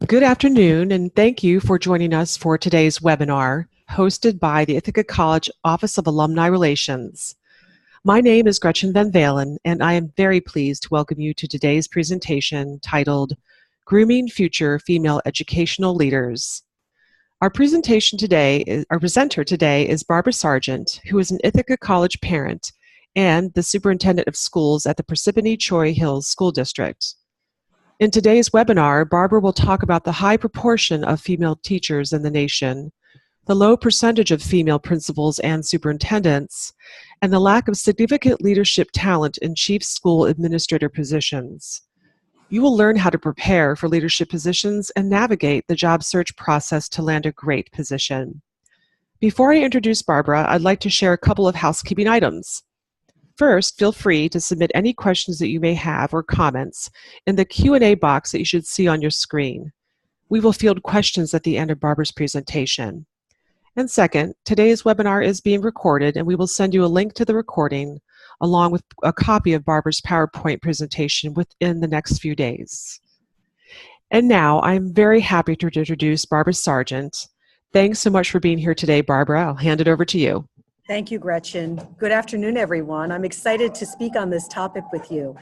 Good afternoon, and thank you for joining us for today's webinar, hosted by the Ithaca College Office of Alumni Relations. My name is Gretchen Van Valen, and I am very pleased to welcome you to today's presentation titled Grooming Future Female Educational Leaders. Our presenter today is Barbara Sargent, who is an Ithaca College parent and the Superintendent of Schools at the Parsippany-Troy Hills School District. In today's webinar, Barbara will talk about the high proportion of female teachers in the nation, the low percentage of female principals and superintendents, and the lack of significant leadership talent in chief school administrator positions. You will learn how to prepare for leadership positions and navigate the job search process to land a great position. Before I introduce Barbara, I'd like to share a couple of housekeeping items. First, feel free to submit any questions that you may have or comments in the Q&A box that you should see on your screen. We will field questions at the end of Barbara's presentation. And second, today's webinar is being recorded, and we will send you a link to the recording along with a copy of Barbara's PowerPoint presentation within the next few days. And now, I'm very happy to introduce Barbara Sargent. Thanks so much for being here today, Barbara. I'll hand it over to you. Thank you, Gretchen. Good afternoon, everyone. I'm excited to speak on this topic with you.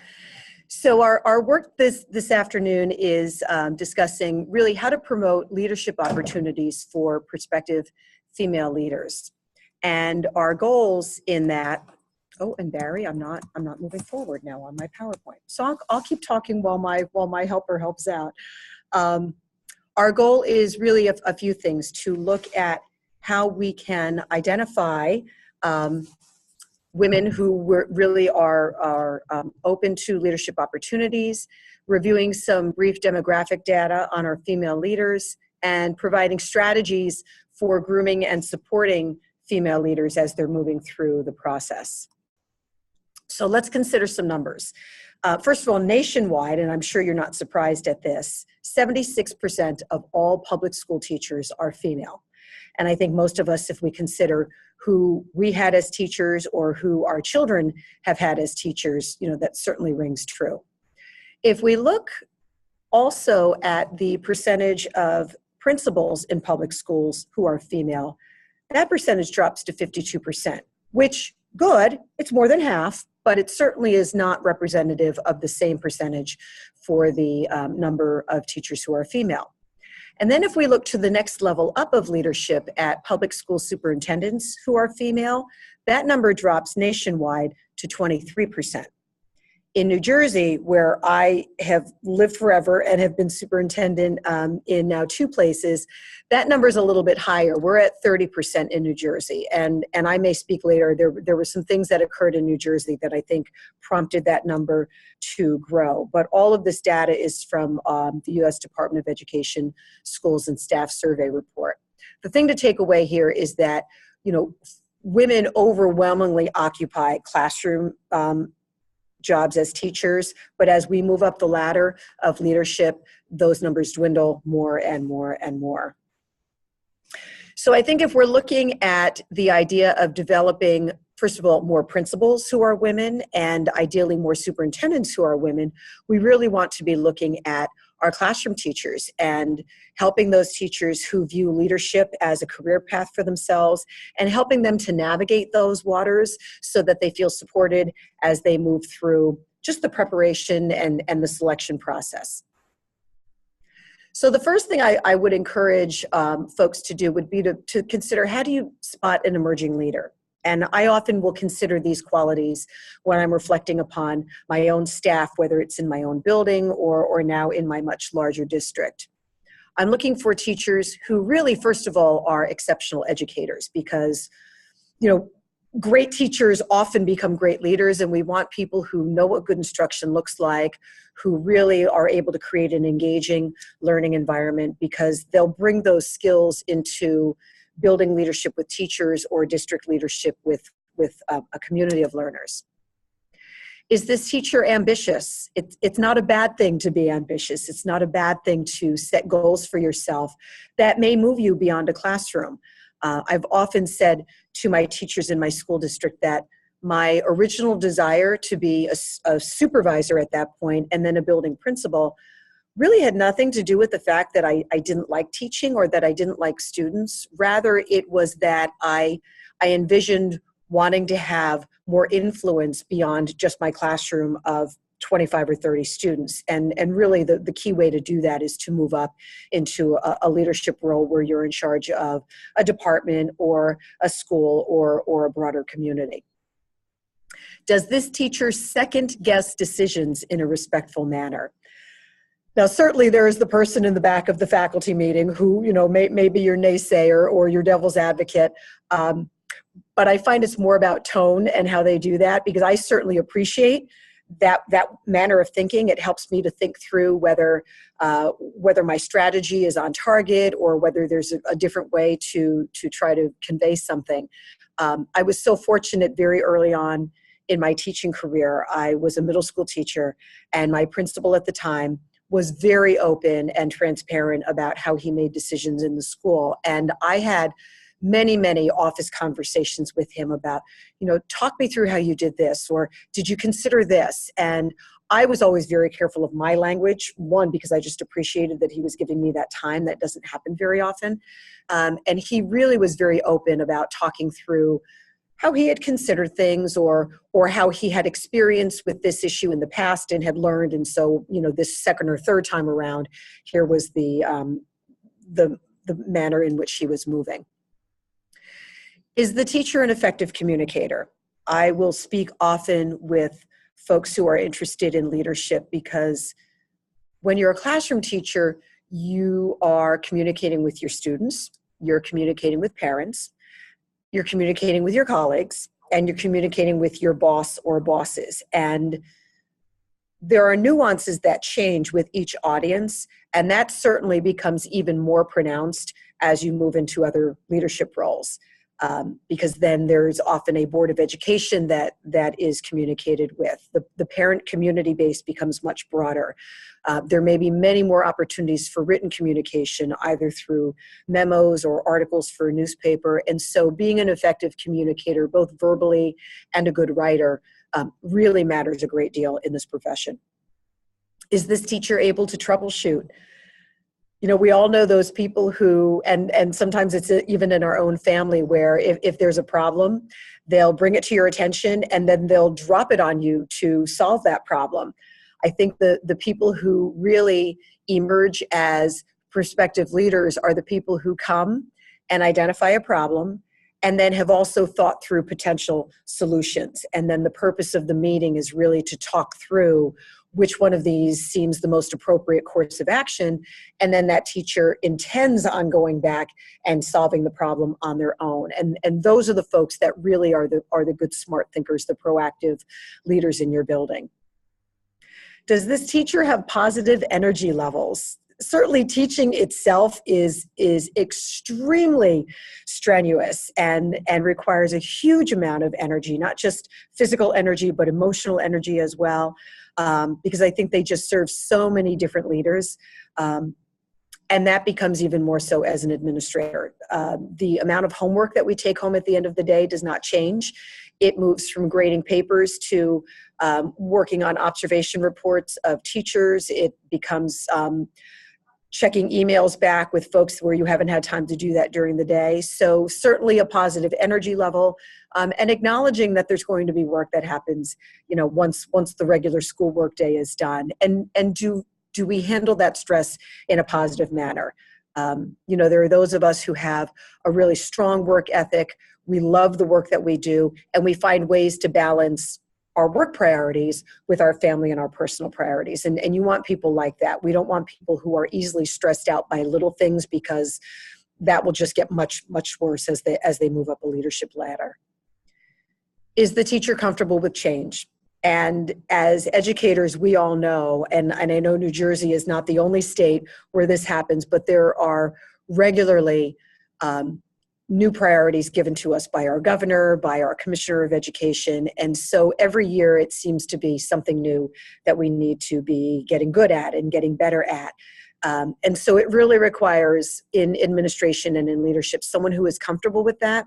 So our work this afternoon is discussing really how to promote leadership opportunities for prospective female leaders. And our goals in that, oh, and Barry, I'm not moving forward now on my PowerPoint. So I'll keep talking while my helper helps out. Our goal is really a few things: to look at how we can identify women who really are open to leadership opportunities, reviewing some brief demographic data on our female leaders, and providing strategies for grooming and supporting female leaders as they're moving through the process. So let's consider some numbers. First of all, nationwide, and I'm sure you're not surprised at this, 76% of all public school teachers are female. And I think most of us, if we consider who we had as teachers or who our children have had as teachers, that certainly rings true. If we look also at the percentage of principals in public schools who are female, that percentage drops to 52%, which, good, it's more than half, but it certainly is not representative of the same percentage for the number of teachers who are female. And then if we look to the next level up of leadership at public school superintendents who are female, that number drops nationwide to 23%. In New Jersey, where I have lived forever and have been superintendent in now 2 places, that number is a little bit higher. We're at 30% in New Jersey. And I may speak later, there were some things that occurred in New Jersey that I think prompted that number to grow. But all of this data is from the U.S. Department of Education Schools and Staff Survey report. The thing to take away here is that, women overwhelmingly occupy classroom jobs as teachers, but as we move up the ladder of leadership, those numbers dwindle more and more and more. So I think if we're looking at the idea of developing, first of all, more principals who are women and ideally more superintendents who are women, we really want to be looking at our classroom teachers and helping those teachers who view leadership as a career path for themselves and helping them to navigate those waters so that they feel supported as they move through just the preparation and the selection process. So the first thing I would encourage folks to do would be to consider, how do you spot an emerging leader? And I often will consider these qualities when I'm reflecting upon my own staff, whether it's in my own building or now in my much larger district. I'm looking for teachers who really, first of all, are exceptional educators, because, great teachers often become great leaders, and we want people who know what good instruction looks like, who really are able to create an engaging learning environment, because they'll bring those skills into building leadership with teachers or district leadership with a community of learners. Is this teacher ambitious? It's not a bad thing to be ambitious. It's not a bad thing to set goals for yourself that may move you beyond a classroom. I've often said to my teachers in my school district that my original desire to be a supervisor at that point and then a building principal really had nothing to do with the fact that I didn't like teaching or that I didn't like students. Rather, it was that I envisioned wanting to have more influence beyond just my classroom of 25 or 30 students. And really the key way to do that is to move up into a leadership role where you're in charge of a department or a school or a broader community. Does this teacher second guess decisions in a respectful manner? Now, certainly there is the person in the back of the faculty meeting who, may be your naysayer or your devil's advocate. But I find it's more about tone and how they do that, because I certainly appreciate that manner of thinking. It helps me to think through whether my strategy is on target or whether there's a different way to try to convey something. I was so fortunate very early on in my teaching career. I was a middle school teacher, and my principal at the time was very open and transparent about how he made decisions in the school. And I had many, many office conversations with him about, talk me through how you did this, or did you consider this? And I was always very careful of my language, one, because I just appreciated that he was giving me that time. That doesn't happen very often. And he really was very open about talking through how he had considered things or how he had experience with this issue in the past and had learned. And so, this second or third time around, here was the manner in which he was moving. Is the teacher an effective communicator? I will speak often with folks who are interested in leadership, because when you're a classroom teacher, you are communicating with your students, you're communicating with parents, you're communicating with your colleagues, and you're communicating with your boss or bosses. And there are nuances that change with each audience, and that certainly becomes even more pronounced as you move into other leadership roles. Because then there's often a board of education that is communicated with. The parent community base becomes much broader. There may be many more opportunities for written communication, either through memos or articles for a newspaper. And so being an effective communicator, both verbally and a good writer, really matters a great deal in this profession. Is this teacher able to troubleshoot? We all know those people who, and sometimes it's even in our own family, where if there's a problem, they'll bring it to your attention and then they'll drop it on you to solve that problem. I think the people who really emerge as prospective leaders are the people who come and identify a problem and then have also thought through potential solutions. And then the purpose of the meeting is really to talk through which one of these seems the most appropriate course of action, and then that teacher intends on going back and solving the problem on their own. And those are the folks that really are the good, smart thinkers, the proactive leaders in your building. Does this teacher have positive energy levels? Certainly teaching itself is extremely strenuous and requires a huge amount of energy, not just physical energy, but emotional energy as well. Because I think they just serve so many different leaders. And that becomes even more so as an administrator. The amount of homework that we take home at the end of the day does not change. It moves from grading papers to working on observation reports of teachers. It becomes checking emails back with folks where you haven't had time to do that during the day. So certainly a positive energy level, and acknowledging that there's going to be work that happens, once the regular school work day is done. And do we handle that stress in a positive manner? There are those of us who have a really strong work ethic. We love the work that we do, and we find ways to balance our work priorities with our family and our personal priorities. And you want people like that. We don't want people who are easily stressed out by little things, because that will just get much, much worse as they move up a leadership ladder. Is the teacher comfortable with change? And as educators, we all know, and I know New Jersey is not the only state where this happens, but there are regularly new priorities given to us by our governor, by our commissioner of education. And so every year it seems to be something new that we need to be getting good at and getting better at. And so it really requires, in administration and in leadership, someone who is comfortable with that.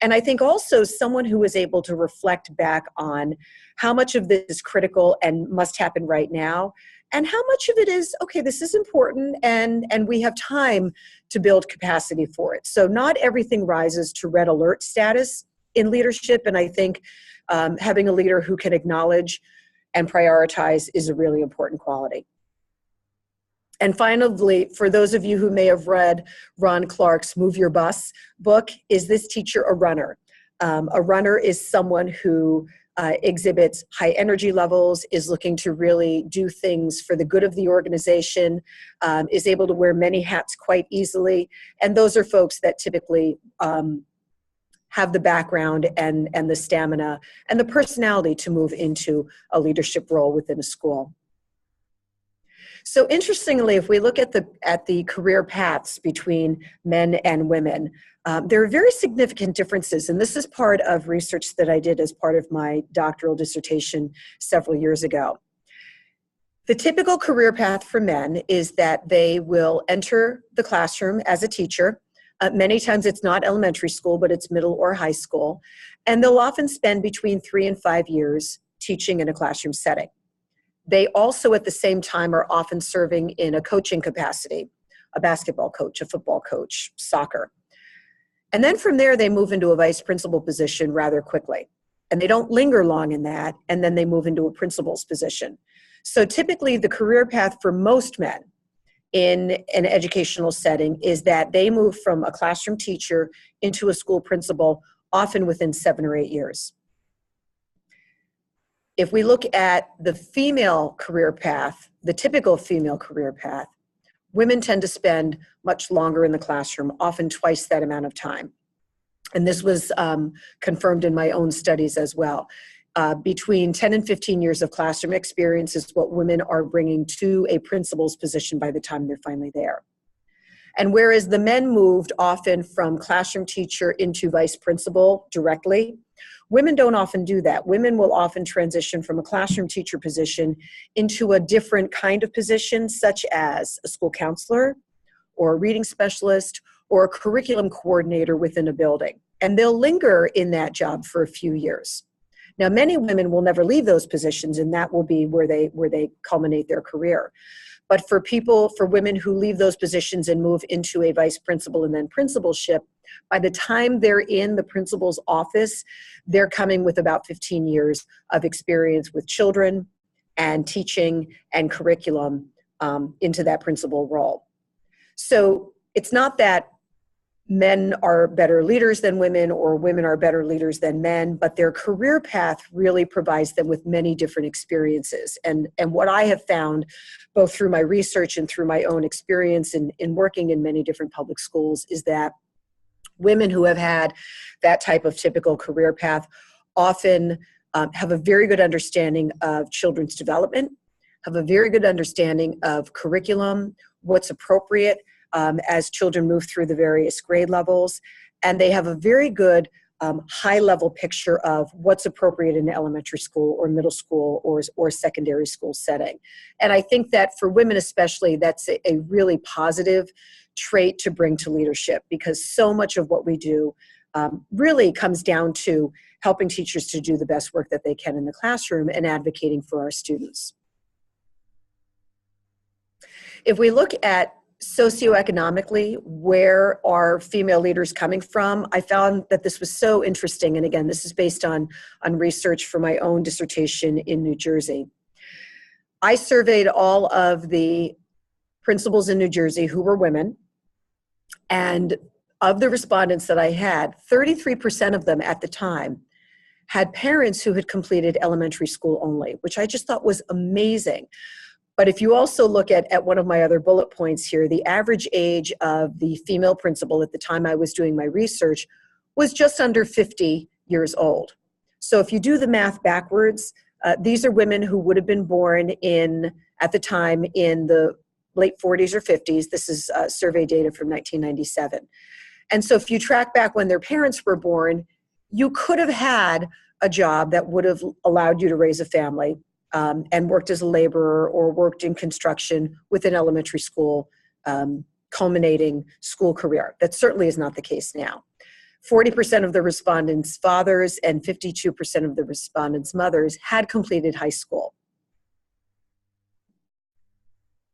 And I think also someone who is able to reflect back on how much of this is critical and must happen right now, and how much of it is, okay, this is important, and we have time to build capacity for it. So not everything rises to red alert status in leadership, and I think having a leader who can acknowledge and prioritize is a really important quality. And finally, for those of you who may have read Ron Clark's Move Your Bus book, is this teacher a runner? A runner is someone who exhibits high energy levels, is looking to really do things for the good of the organization, is able to wear many hats quite easily. And those are folks that typically have the background and the stamina and the personality to move into a leadership role within a school. So interestingly, if we look at the career paths between men and women, there are very significant differences, and this is part of research that I did as part of my doctoral dissertation several years ago. The typical career path for men is that they will enter the classroom as a teacher. Many times it's not elementary school, but it's middle or high school, and they'll often spend between 3 and 5 years teaching in a classroom setting. They also, at the same time, are often serving in a coaching capacity, a basketball coach, a football coach, soccer. And then from there, they move into a vice principal position rather quickly. And they don't linger long in that, and then they move into a principal's position. So typically, the career path for most men in an educational setting is that they move from a classroom teacher into a school principal, often within 7 or 8 years. If we look at the female career path, the typical female career path, women tend to spend much longer in the classroom, often twice that amount of time. And this was confirmed in my own studies as well. Between 10 and 15 years of classroom experience is what women are bringing to a principal's position by the time they're finally there. And whereas the men moved often from classroom teacher into vice principal directly, women don't often do that. Women will often transition from a classroom teacher position into a different kind of position, such as a school counselor or a reading specialist or a curriculum coordinator within a building. And they'll linger in that job for a few years. Now, many women will never leave those positions, and that will be where they culminate their career. But for women who leave those positions and move into a vice principal and then principalship, by the time they're in the principal's office, they're coming with about 15 years of experience with children and teaching and curriculum into that principal role. So it's not that men are better leaders than women or women are better leaders than men, but their career path really provides them with many different experiences. And what I have found, both through my research and through my own experience in working in many different public schools, is that women who have had that type of typical career path often have a very good understanding of children's development, have a very good understanding of curriculum, what's appropriate as children move through the various grade levels, and they have a very good high-level picture of what's appropriate in elementary school or middle school or secondary school setting. And I think that for women especially, that's a really positive trait to bring to leadership, because so much of what we do really comes down to helping teachers to do the best work that they can in the classroom and advocating for our students. If we look at socioeconomically, where are female leaders coming from? I found that this was so interesting. And again, this is based on research for my own dissertation in New Jersey. I surveyed all of the principals in New Jersey who were women. And of the respondents that I had, 33% of them at the time had parents who had completed elementary school only, which I just thought was amazing. But if you also look at one of my other bullet points here, the average age of the female principal at the time I was doing my research was just under 50 years old. So if you do the math backwards, these are women who would have been born at the time in the late 40s or 50s. This is survey data from 1997. And so if you track back when their parents were born, you could have had a job that would have allowed you to raise a family, and worked as a laborer or worked in construction with an elementary school culminating school career. That certainly is not the case now. 40% of the respondents' fathers and 52% of the respondents' mothers had completed high school.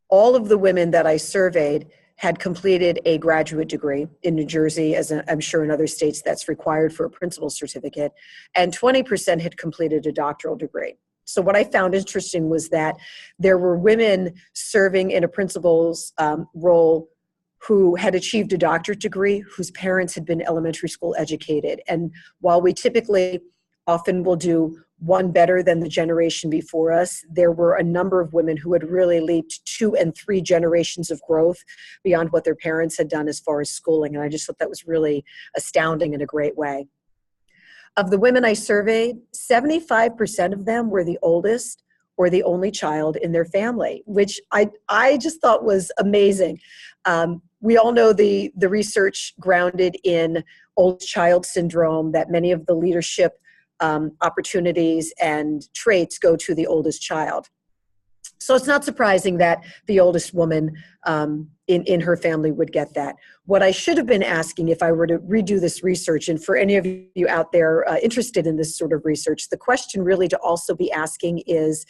all of the women that I surveyed had completed a graduate degree in New Jersey, as I'm sure in other states that's required for a principal's certificate, and 20% had completed a doctoral degree. So what I found interesting was that there were women serving in a principal's role who had achieved a doctorate degree, whose parents had been elementary school educated. And while we typically often will do one better than the generation before us, there were a number of women who had really leaped 2 and 3 generations of growth beyond what their parents had done as far as schooling. And I just thought that was really astounding in a great way. Of the women I surveyed, 75% of them were the oldest or the only child in their family, which I just thought was amazing. We all know the research grounded in old child syndrome, that many of the leadership opportunities and traits go to the oldest child. So it's not surprising that the oldest woman in her family would get that. What I should have been asking if I were to redo this research, and for any of you out there interested in this sort of research, the question really to also be asking is,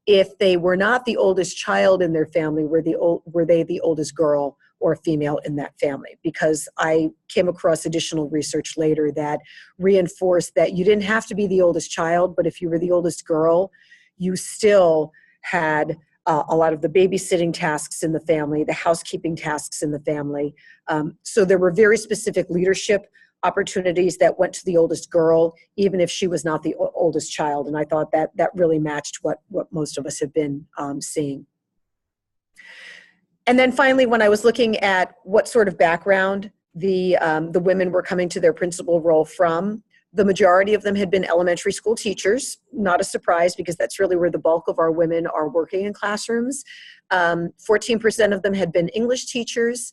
if they were not the oldest child in their family, were they the oldest girl or female in that family? Because I came across additional research later that reinforced that you didn't have to be the oldest child, but if you were the oldest girl, you still had a lot of the babysitting tasks in the family, the housekeeping tasks in the family. So there were very specific leadership opportunities that went to the oldest girl, even if she was not the oldest child. And I thought that really matched what most of us have been seeing. And then finally, when I was looking at what sort of background the women were coming to their principal role from, the majority of them had been elementary school teachers. Not a surprise, because that's really where the bulk of our women are working in classrooms. 14% of them had been English teachers.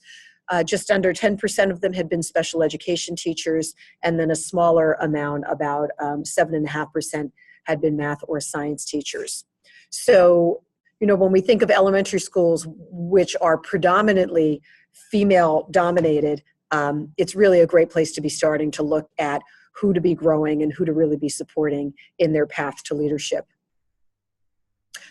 Just under 10% of them had been special education teachers. And then a smaller amount, about 7.5%, had been math or science teachers. So, when we think of elementary schools, which are predominantly female dominated, it's really a great place to be starting to look at who to be growing and who to really be supporting in their path to leadership.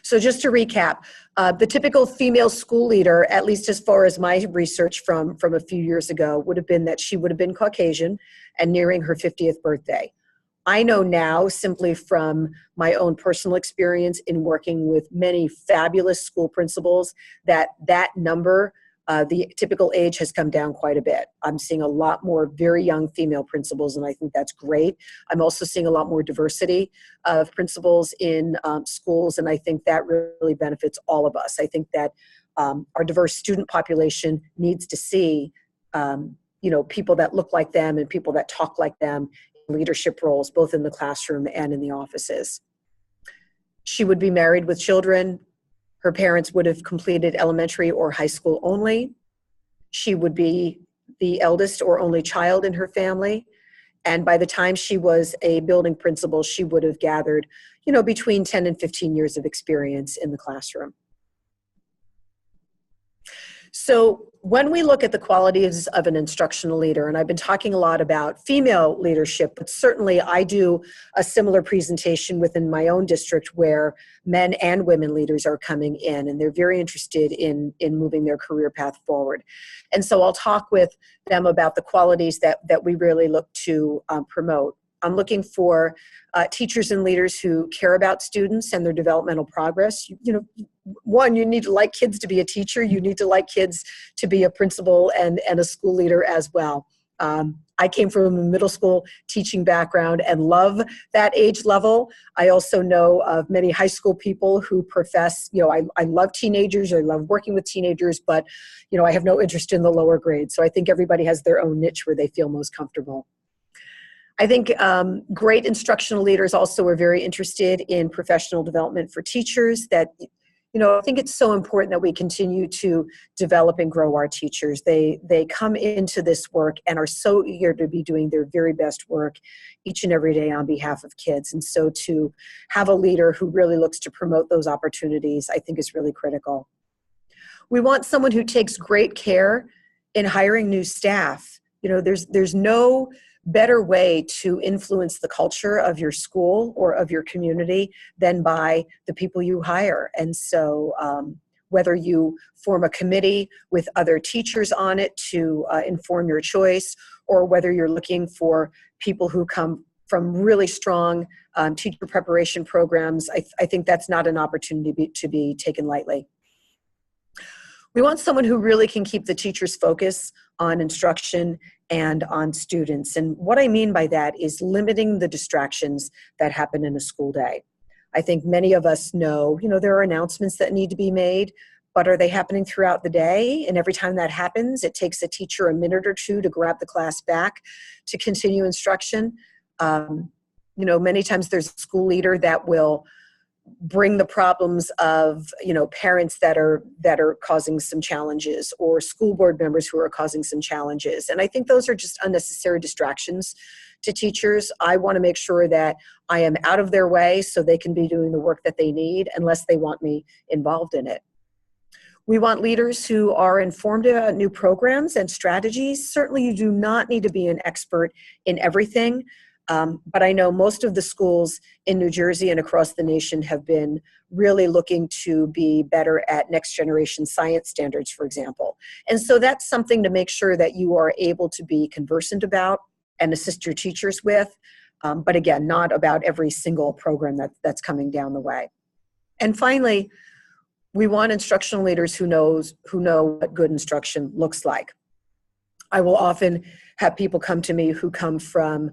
So just to recap, the typical female school leader, at least as far as my research from a few years ago, would have been that she would have been Caucasian and nearing her 50th birthday. I know now, simply from my own personal experience in working with many fabulous school principals, that number, the typical age, has come down quite a bit. I'm seeing a lot more very young female principals, and I think that's great. I'm also seeing a lot more diversity of principals in schools, and I think that really benefits all of us. I think that our diverse student population needs to see people that look like them and people that talk like them in leadership roles, both in the classroom and in the offices. She would be married with children. Her parents would have completed elementary or high school only. She would be the eldest or only child in her family. And by the time she was a building principal, she would have gathered, between 10 and 15 years of experience in the classroom. So when we look at the qualities of an instructional leader, and I've been talking a lot about female leadership, but certainly I do a similar presentation within my own district where men and women leaders are coming in, and they're very interested in moving their career path forward. And so I'll talk with them about the qualities that we really look to promote. I'm looking for teachers and leaders who care about students and their developmental progress. One, you need to like kids to be a teacher. You need to like kids to be a principal and a school leader as well. I came from a middle school teaching background and love that age level. I also know of many high school people who profess, I love teenagers, I love working with teenagers, but, I have no interest in the lower grades. So I think everybody has their own niche where they feel most comfortable. I think great instructional leaders also are very interested in professional development for teachers. That, I think it's so important that we continue to develop and grow our teachers. They come into this work and are so eager to be doing their very best work each and every day on behalf of kids. And so to have a leader who really looks to promote those opportunities, I think is really critical. We want someone who takes great care in hiring new staff. There's no better way to influence the culture of your school or of your community than by the people you hire. And so whether you form a committee with other teachers on it to inform your choice, or whether you're looking for people who come from really strong teacher preparation programs, I think that's not an opportunity to be taken lightly. We want someone who really can keep the teacher's focus on instruction and on students. And what I mean by that is limiting the distractions that happen in a school day. I think many of us know, there are announcements that need to be made, but are they happening throughout the day? And every time that happens, it takes a teacher a minute or two to grab the class back to continue instruction. Many times there's a school leader that will bring the problems of parents that are causing some challenges, or school board members who are causing some challenges. And I think those are just unnecessary distractions to teachers. I want to make sure that I am out of their way so they can be doing the work that they need, unless they want me involved in it. We want leaders who are informed about new programs and strategies. Certainly you do not need to be an expert in everything. But I know most of the schools in New Jersey and across the nation have been really looking to be better at next generation science standards, for example. And so that's something to make sure that you are able to be conversant about and assist your teachers with. But again, not about every single program that's coming down the way. And finally, we want instructional leaders who know what good instruction looks like. I will often have people come to me who come from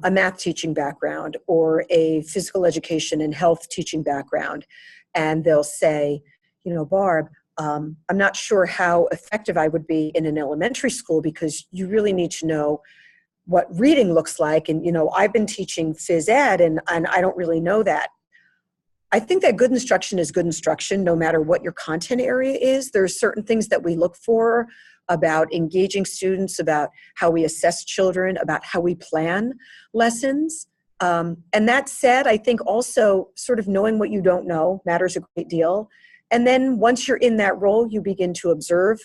a math teaching background or a physical education and health teaching background. And they'll say, Barb, I'm not sure how effective I would be in an elementary school, because you really need to know what reading looks like. And, I've been teaching phys ed and I don't really know that. I think that good instruction is good instruction, no matter what your content area is. There are certain things that we look for about engaging students, about how we assess children, about how we plan lessons. And that said, I think also sort of knowing what you don't know matters a great deal. And then once you're in that role, you begin to observe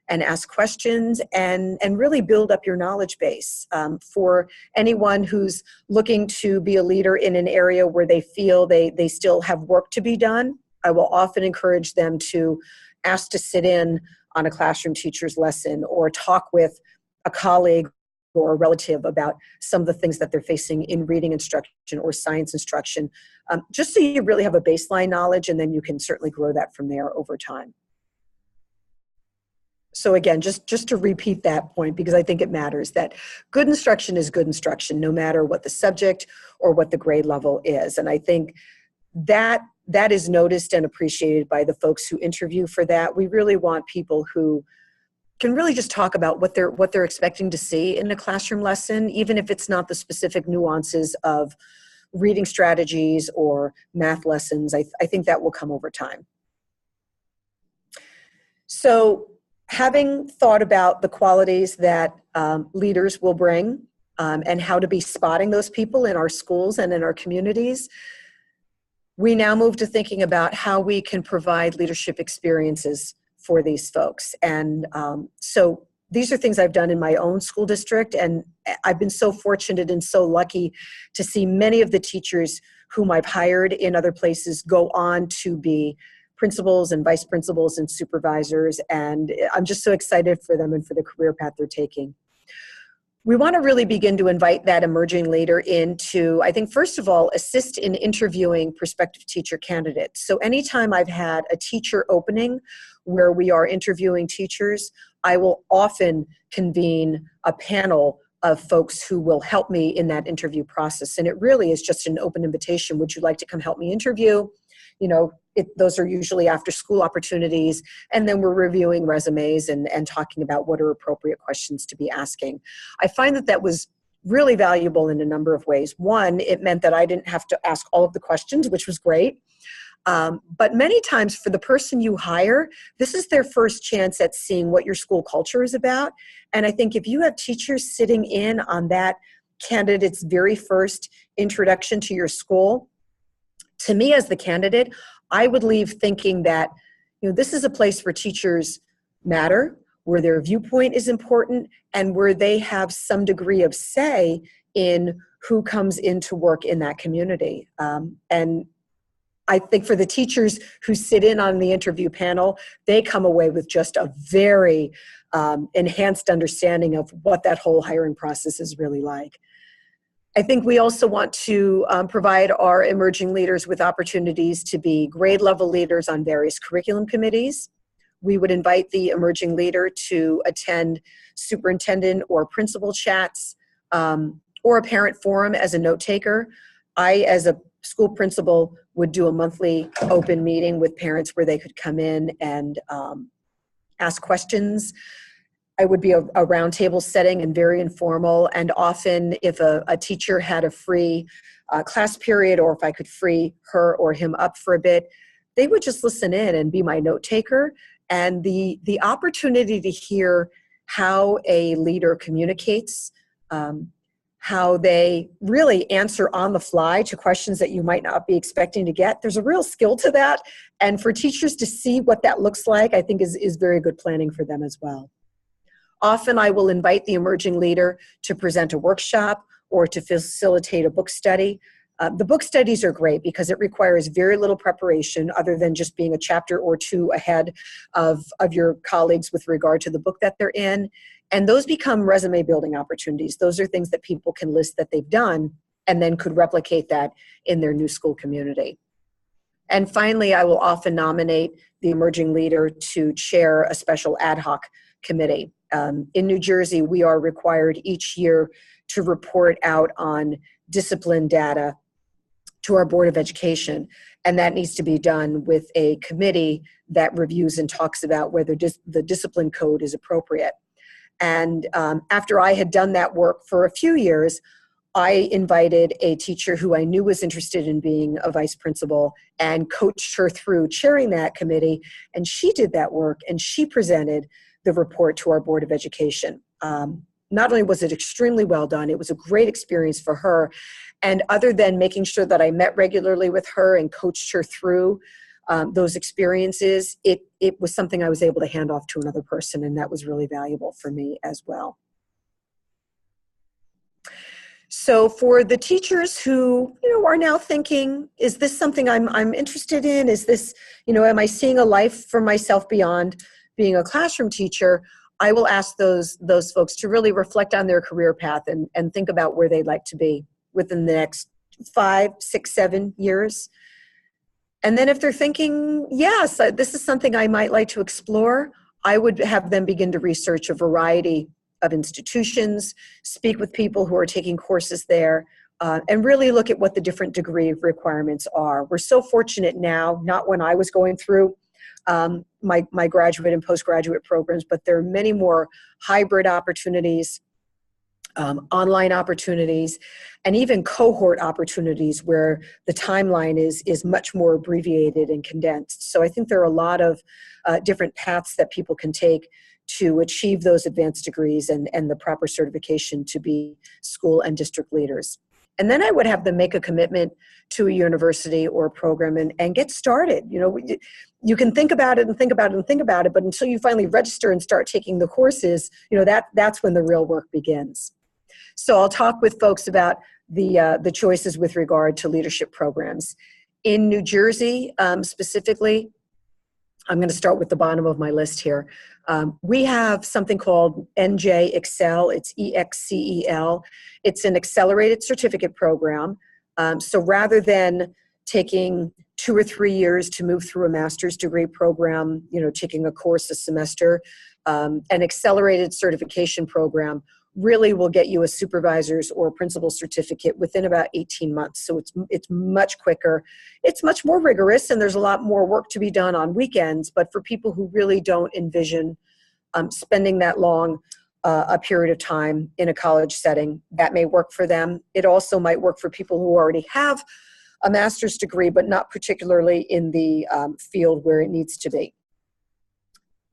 and ask questions and really build up your knowledge base. For anyone who's looking to be a leader in an area where they feel they still have work to be done, I will often encourage them to ask to sit in on a classroom teacher's lesson, or talk with a colleague or a relative about some of the things that they're facing in reading instruction or science instruction, just so you really have a baseline knowledge, and then you can certainly grow that from there over time. So again, just to repeat that point, because I think it matters, that good instruction is good instruction, no matter what the subject or what the grade level is. And I think that is noticed and appreciated by the folks who interview for that. We really want people who can really just talk about what they're expecting to see in a classroom lesson, even if it's not the specific nuances of reading strategies or math lessons. I think that will come over time. So having thought about the qualities that leaders will bring and how to be spotting those people in our schools and in our communities, we now move to thinking about how we can provide leadership experiences for these folks. And so these are things I've done in my own school district, and I've been so fortunate and so lucky to see many of the teachers whom I've hired in other places go on to be principals and vice principals and supervisors, and I'm just so excited for them and for the career path they're taking. We want to really begin to invite that emerging leader in to, I think, first of all, assist in interviewing prospective teacher candidates. So anytime I've had a teacher opening where we are interviewing teachers, I will often convene a panel of folks who will help me in that interview process. And it really is just an open invitation. Would you like to come help me interview? Those are usually after school opportunities, and then we're reviewing resumes and talking about what are appropriate questions to be asking. I find that was really valuable in a number of ways. One, it meant that I didn't have to ask all of the questions, which was great. But many times for the person you hire, this is their first chance at seeing what your school culture is about. And I think if you have teachers sitting in on that candidate's very first introduction to your school, to me as the candidate, I would leave thinking that, this is a place where teachers matter, where their viewpoint is important, and where they have some degree of say in who comes into work in that community. And I think for the teachers who sit in on the interview panel, they come away with just a very enhanced understanding of what that whole hiring process is really like. I think we also want to provide our emerging leaders with opportunities to be grade level leaders on various curriculum committees. We would invite the emerging leader to attend superintendent or principal chats or a parent forum as a note taker. I, as a school principal, would do a monthly open meeting with parents where they could come in and ask questions. I would be a roundtable setting and very informal, and often if a teacher had a free class period, or if I could free her or him up for a bit, they would just listen in and be my note taker. And the opportunity to hear how a leader communicates, how they really answer on the fly to questions that you might not be expecting to get. There's a real skill to that. And for teachers to see what that looks like, I think is very good planning for them as well. Often I will invite the emerging leader to present a workshop or to facilitate a book study. The book studies are great because it requires very little preparation other than just being a chapter or two ahead of your colleagues with regard to the book that they're in. And those become resume building opportunities. Those are things that people can list that they've done and then could replicate that in their new school community. And finally, I will often nominate the emerging leader to chair a special ad hoc committee. In New Jersey, we are required each year to report out on discipline data to our Board of Education, and that needs to be done with a committee that reviews and talks about whether the discipline code is appropriate. And after I had done that work for a few years, I invited a teacher who I knew was interested in being a vice principal and coached her through chairing that committee, and she did that work and she presented the report to our Board of Education. Not only was it extremely well done, it was a great experience for her. And other than making sure that I met regularly with her and coached her through those experiences, it was something I was able to hand off to another person, and that was really valuable for me as well. So for the teachers who, are now thinking, is this something I'm interested in? Is this, am I seeing a life for myself beyond being a classroom teacher? I will ask those folks to really reflect on their career path and think about where they'd like to be within the next 5, 6, 7 years. And then if they're thinking, yes, this is something I might like to explore, I would have them begin to research a variety of institutions, speak with people who are taking courses there, and really look at what the different degree requirements are. We're so fortunate now, not when I was going through my graduate and postgraduate programs, but there are many more hybrid opportunities, online opportunities, and even cohort opportunities where the timeline is much more abbreviated and condensed. So I think there are a lot of different paths that people can take to achieve those advanced degrees and the proper certification to be school and district leaders. And then I would have them make a commitment to a university or a program and get started. You can think about it and think about it and think about it, but until you finally register and start taking the courses, that's when the real work begins. So I'll talk with folks about the choices with regard to leadership programs. In New Jersey, specifically, I'm going to start with the bottom of my list here. We have something called NJ Excel. It's EXCEL. It's an accelerated certificate program. So rather than taking 2 or 3 years to move through a master's degree program, taking a course a semester, an accelerated certification program really will get you a supervisor's or principal certificate within about 18 months. So it's much quicker. It's much more rigorous, and there's a lot more work to be done on weekends. But for people who really don't envision spending that long a period of time in a college setting, that may work for them. It also might work for people who already have a master's degree, but not particularly in the field where it needs to be.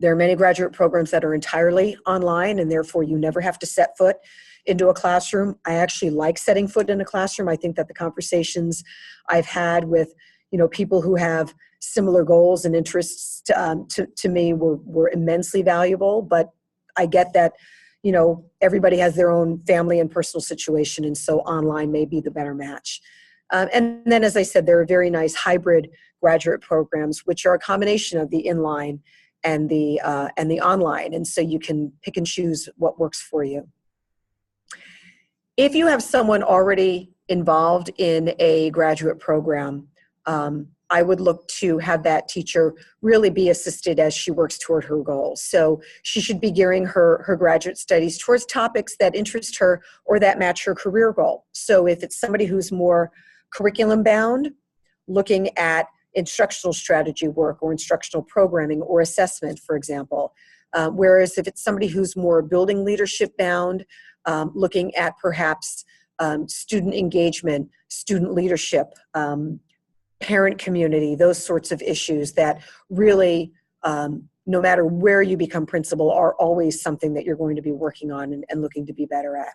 There are many graduate programs that are entirely online, and therefore you never have to set foot into a classroom. I actually like setting foot in a classroom. I think that the conversations I've had with people who have similar goals and interests to me were immensely valuable. But I get that everybody has their own family and personal situation, and so online may be the better match. And then, as I said, there are very nice hybrid graduate programs, which are a combination of the inline and the online. And so you can pick and choose what works for you. If you have someone already involved in a graduate program, I would look to have that teacher really be assisted as she works toward her goals. So she should be gearing her graduate studies towards topics that interest her or that match her career goal. So if it's somebody who's more curriculum bound, looking at instructional strategy work or instructional programming or assessment, for example. Whereas if it's somebody who's more building leadership bound, looking at perhaps student engagement, student leadership, parent community, those sorts of issues that really, no matter where you become principal, are always something that you're going to be working on and looking to be better at.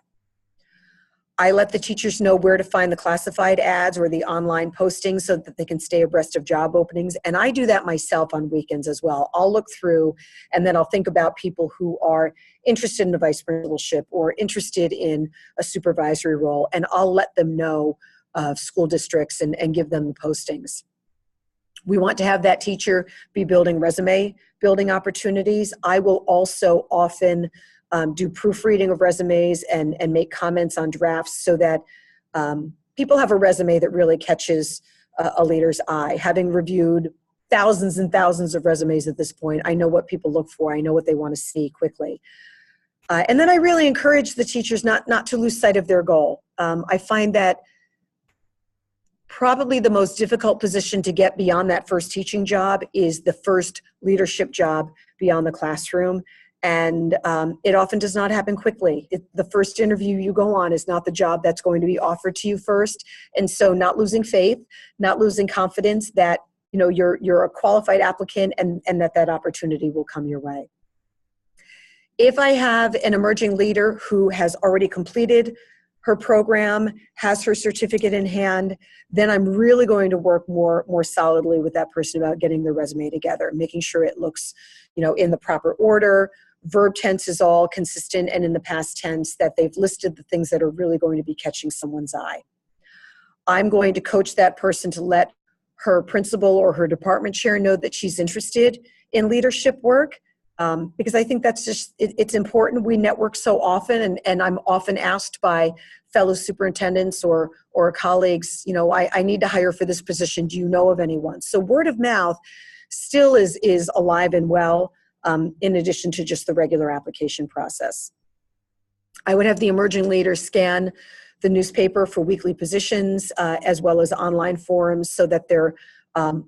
I let the teachers know where to find the classified ads or the online postings so that they can stay abreast of job openings. And I do that myself on weekends as well. I'll look through and then I'll think about people who are interested in a vice principalship or interested in a supervisory role, and I'll let them know of school districts and give them the postings. We want to have that teacher be building resume building opportunities. I will also often do proofreading of resumes and make comments on drafts so that people have a resume that really catches a leader's eye. Having reviewed thousands and thousands of resumes at this point, I know what people look for. I know what they want to see quickly. And then I really encourage the teachers not to lose sight of their goal. I find that probably the most difficult position to get beyond that first teaching job is the first leadership job beyond the classroom. And it often does not happen quickly. The first interview you go on is not the job that's going to be offered to you first. And so not losing faith, not losing confidence that you're a qualified applicant and that opportunity will come your way. If I have an emerging leader who has already completed her program, has her certificate in hand, then I'm really going to work more solidly with that person about getting their resume together, making sure it looks, in the proper order. Verb tense is all consistent, and in the past tense that they've listed the things that are really going to be catching someone's eye. I'm going to coach that person to let her principal or her department chair know that she's interested in leadership work. Because I think that's it's important. We network so often, and I'm often asked by fellow superintendents or colleagues, I need to hire for this position. Do you know of anyone? So word of mouth still is alive and well, in addition to just the regular application process. I would have the emerging leader scan the newspaper for weekly positions, as well as online forums, so that they're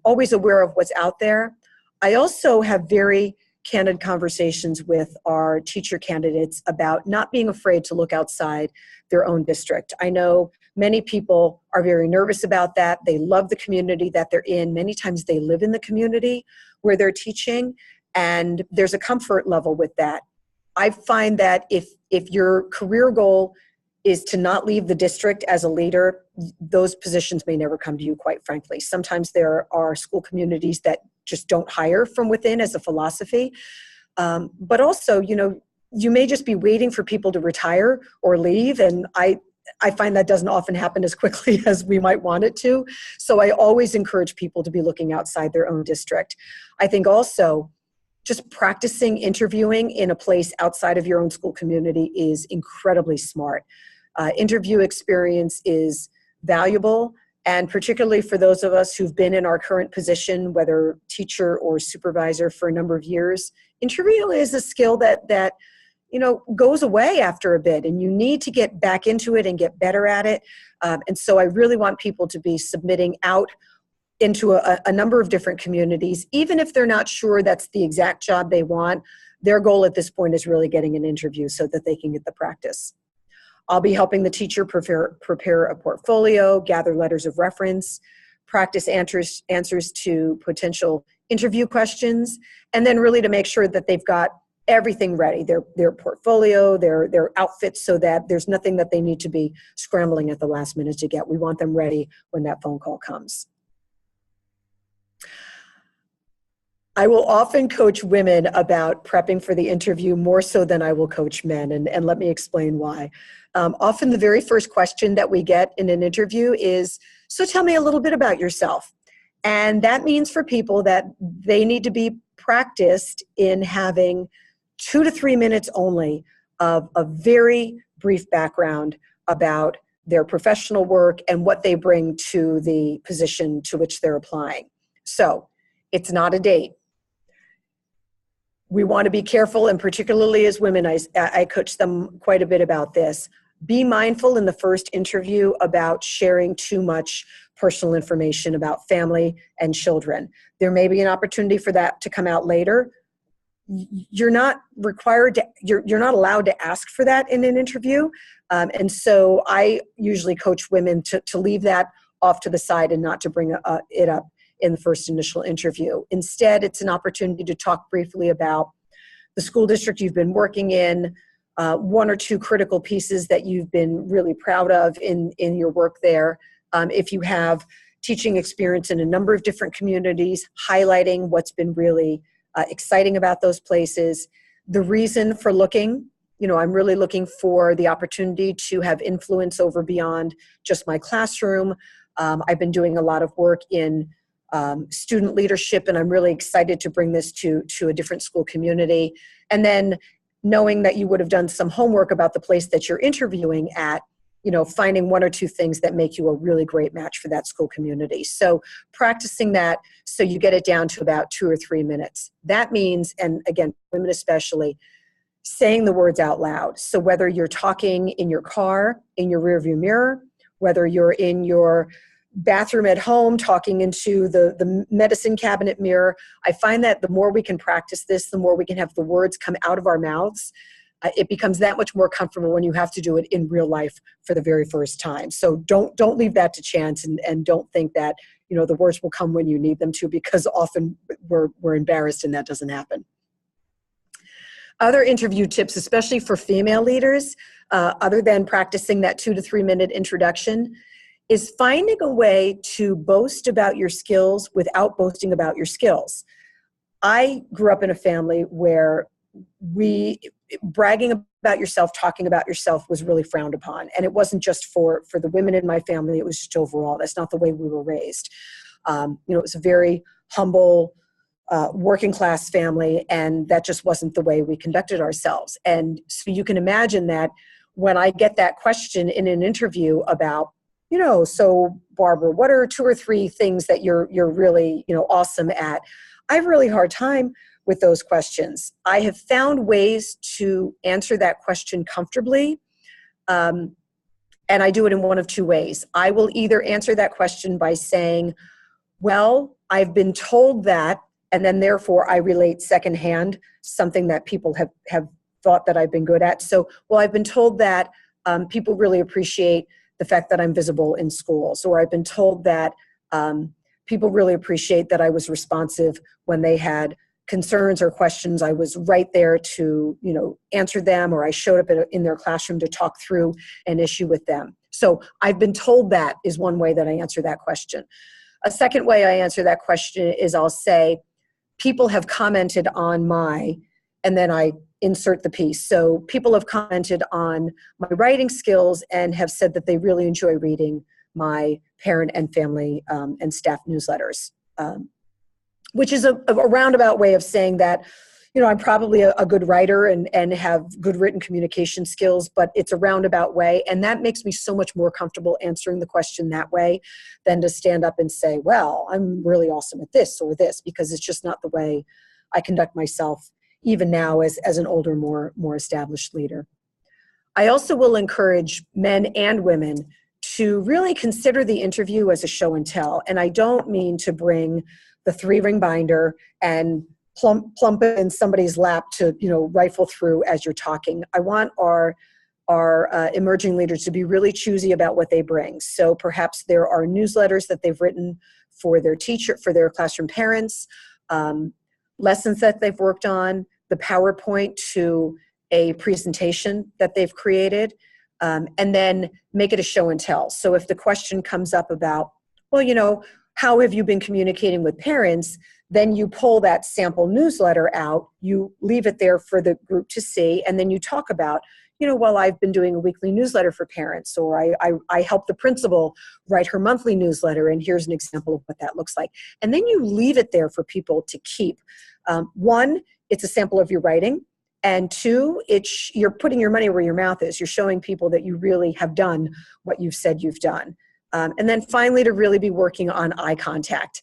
always aware of what's out there. I also have very candid conversations with our teacher candidates about not being afraid to look outside their own district. I know many people are very nervous about that. They love the community that they're in. Many times they live in the community where they're teaching, and there's a comfort level with that. I find that if your career goal is to not leave the district as a leader, those positions may never come to you, quite frankly. Sometimes there are school communities that just don't hire from within as a philosophy. But also, you may just be waiting for people to retire or leave, and I find that doesn't often happen as quickly as we might want it to. So I always encourage people to be looking outside their own district. I think also just practicing interviewing in a place outside of your own school community is incredibly smart. Interview experience is valuable, and particularly for those of us who've been in our current position, whether teacher or supervisor, for a number of years, interview is a skill that goes away after a bit, and you need to get back into it and get better at it. And so I really want people to be submitting out into a number of different communities, even if they're not sure that's the exact job they want. Their goal at this point is really getting an interview so that they can get the practice. I'll be helping the teacher prepare a portfolio, gather letters of reference, practice answers to potential interview questions, and then really to make sure that they've got everything ready, their portfolio, their outfits, so that there's nothing that they need to be scrambling at the last minute to get. We want them ready when that phone call comes. I will often coach women about prepping for the interview more so than I will coach men, and let me explain why. Often the very first question that we get in an interview is, So tell me a little bit about yourself. And that means for people that they need to be practiced in having 2 to 3 minutes only of a very brief background about their professional work and what they bring to the position to which they're applying. So it's not a date. We want to be careful, and particularly as women, I coach them quite a bit about this. Be mindful in the first interview about sharing too much personal information about family and children. There may be an opportunity for that to come out later. You're not required to, you're not allowed to ask for that in an interview. And so I usually coach women to leave that off to the side and not to bring it up in the first initial interview. Instead, it's an opportunity to talk briefly about the school district you've been working in, 1 or 2 critical pieces that you've been really proud of in your work there. If you have teaching experience in a number of different communities, highlighting what's been really exciting about those places. The reason for looking, I'm really looking for the opportunity to have influence over beyond just my classroom. I've been doing a lot of work in student leadership, and I'm really excited to bring this to a different school community. And then knowing that you would have done some homework about the place that you're interviewing at, finding 1 or 2 things that make you a really great match for that school community. So practicing that so you get it down to about 2 or 3 minutes. That means, and again, women especially, saying the words out loud. So whether you're talking in your car, in your rearview mirror, whether you're in your bathroom at home talking into the medicine cabinet mirror, I find that the more we can practice this, the more we can have the words come out of our mouths. It becomes that much more comfortable when you have to do it in real life for the very first time. So don't leave that to chance, and don't think that the words will come when you need them to, because often we're embarrassed and that doesn't happen. Other interview tips, especially for female leaders, other than practicing that 2 to 3 minute introduction, is finding a way to boast about your skills without boasting about your skills. I grew up in a family where bragging about yourself, talking about yourself was really frowned upon. And it wasn't just for the women in my family, it was just overall. That's not the way we were raised. It was a very humble, working class family, and that just wasn't the way we conducted ourselves. And so you can imagine that when I get that question in an interview about, so Barbara, what are 2 or 3 things that you're really, awesome at? I have a really hard time with those questions. I have found ways to answer that question comfortably. And I do it in 1 of 2 ways. I will either answer that question by saying, well, I've been told that, and then therefore I relate secondhand something that people have thought that I've been good at. So, well, I've been told that people really appreciate the fact that I'm visible in schools, or I've been told that people really appreciate that I was responsive when they had concerns or questions. I was right there to, answer them, or I showed up in their classroom to talk through an issue with them. So I've been told that is one way that I answer that question. A second way I answer that question is I'll say, people have commented on and then I insert the piece. So people have commented on my writing skills and have said that they really enjoy reading my parent and family and staff newsletters, which is a roundabout way of saying that, I'm probably a good writer and have good written communication skills, but it's a roundabout way. And that makes me so much more comfortable answering the question that way than to stand up and say, well, I'm really awesome at this or this, because it's just not the way I conduct myself, even now as an older, more established leader. I also will encourage men and women to really consider the interview as a show and tell. And I don't mean to bring the 3-ring binder and plump it in somebody's lap to, rifle through as you're talking. I want our emerging leaders to be really choosy about what they bring. So perhaps there are newsletters that they've written for their classroom parents, lessons that they've worked on, the PowerPoint to a presentation that they've created, and then make it a show and tell. So if the question comes up about, well, how have you been communicating with parents? Then you pull that sample newsletter out, you leave it there for the group to see, and then you talk about, well, I've been doing a weekly newsletter for parents, or I help the principal write her monthly newsletter, and here's an example of what that looks like. And then you leave it there for people to keep. One, it's a sample of your writing. And two, you're putting your money where your mouth is. You're showing people that you really have done what you've said you've done. And then finally, to really be working on eye contact.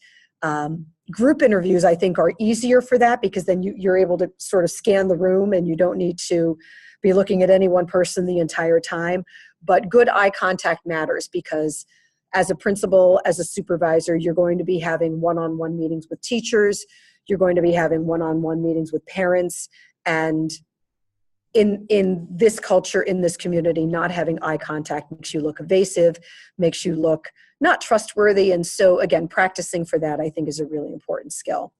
Group interviews, I think, are easier for that, because then you're able to sort of scan the room and you don't need to be looking at any one person the entire time. But good eye contact matters, because as a principal, as a supervisor, you're going to be having one-on-one meetings with teachers. You're going to be having one-on-one meetings with parents. And in this culture, in this community, not having eye contact makes you look evasive, makes you look not trustworthy. And so, again, practicing for that, I think, is a really important skill.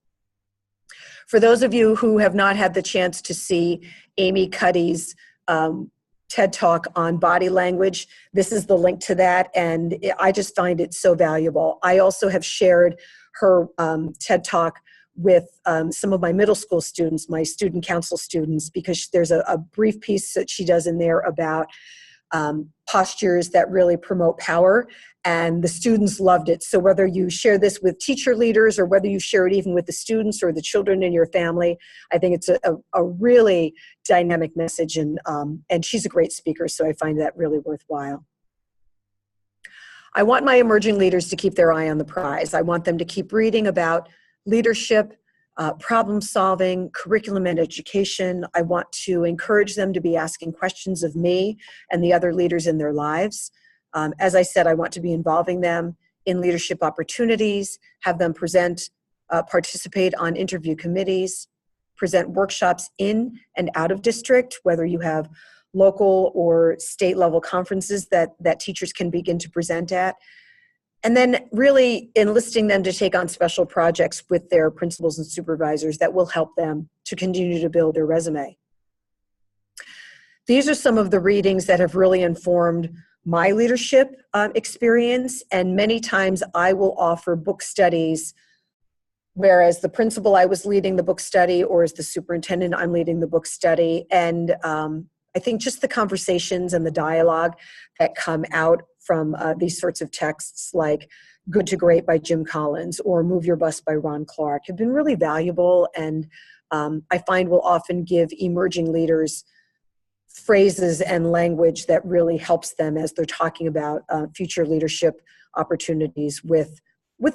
For those of you who have not had the chance to see Amy Cuddy's TED Talk on body language, this is the link to that, and I just find it so valuable. I also have shared her TED Talk with some of my middle school students, my student council students, because there's a brief piece that she does in there about postures that really promote power, and the students loved it. So whether you share this with teacher leaders, or whether you share it even with the students or the children in your family, I think it's a really dynamic message, and she's a great speaker, so I find that really worthwhile. I want my emerging leaders to keep their eye on the prize. I want them to keep reading about leadership, problem solving, curriculum and education. I want to encourage them to be asking questions of me and the other leaders in their lives. As I said, I want to be involving them in leadership opportunities, have them present, participate on interview committees, present workshops in and out of district, whether you have local or state level conferences that teachers can begin to present at. And then really enlisting them to take on special projects with their principals and supervisors that will help them to continue to build their resume. These are some of the readings that have really informed my leadership experience, and many times I will offer book studies, whereas the principal, I was leading the book study, or as the superintendent, I'm leading the book study. And I think just the conversations and the dialogue that come out from these sorts of texts, like Good to Great by Jim Collins or Move Your Bus by Ron Clark, have been really valuable, and I find will often give emerging leaders phrases and language that really helps them as they're talking about future leadership opportunities with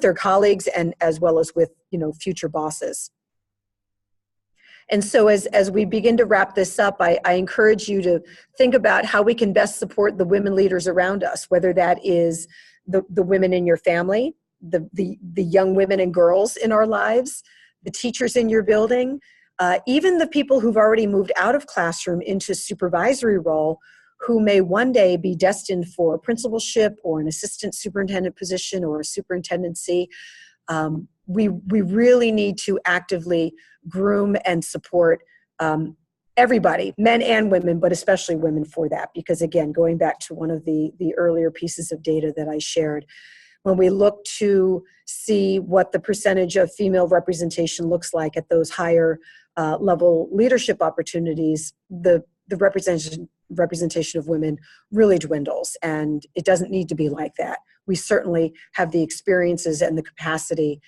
their colleagues, and as well as with future bosses. And so as we begin to wrap this up, I encourage you to think about how we can best support the women leaders around us, whether that is the women in your family, the young women and girls in our lives, the teachers in your building, even the people who've already moved out of classroom into supervisory role, who may one day be destined for a principalship or an assistant superintendent position or a superintendency. We really need to actively groom and support everybody, men and women, but especially women for that. Because again, going back to one of the earlier pieces of data that I shared, when we look to see what the percentage of female representation looks like at those higher level leadership opportunities, the representation of women really dwindles, and it doesn't need to be like that. We certainly have the experiences and the capacity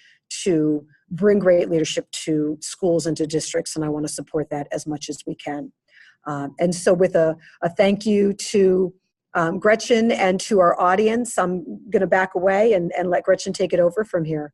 to bring great leadership to schools and to districts, and I want to support that as much as we can. And so with a thank you to Gretchen and to our audience, I'm going to back away and let Gretchen take it over from here.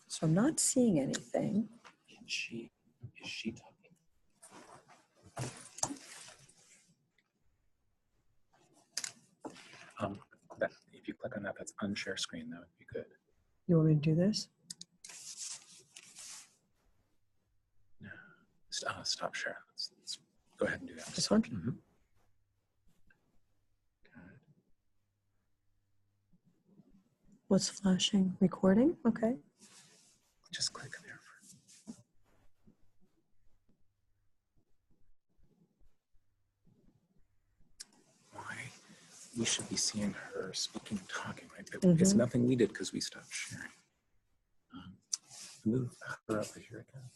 So I'm not seeing anything. Is she talking? If you click on that, that's unshare screen. That would be good. You want me to do this? No. Stop share. Let's go ahead and do that. This one? Mhm. What's flashing? Recording? Okay. Just click there. Why? We should be seeing her speaking and talking, right? It's nothing we did because we stopped sharing. Move her up here again.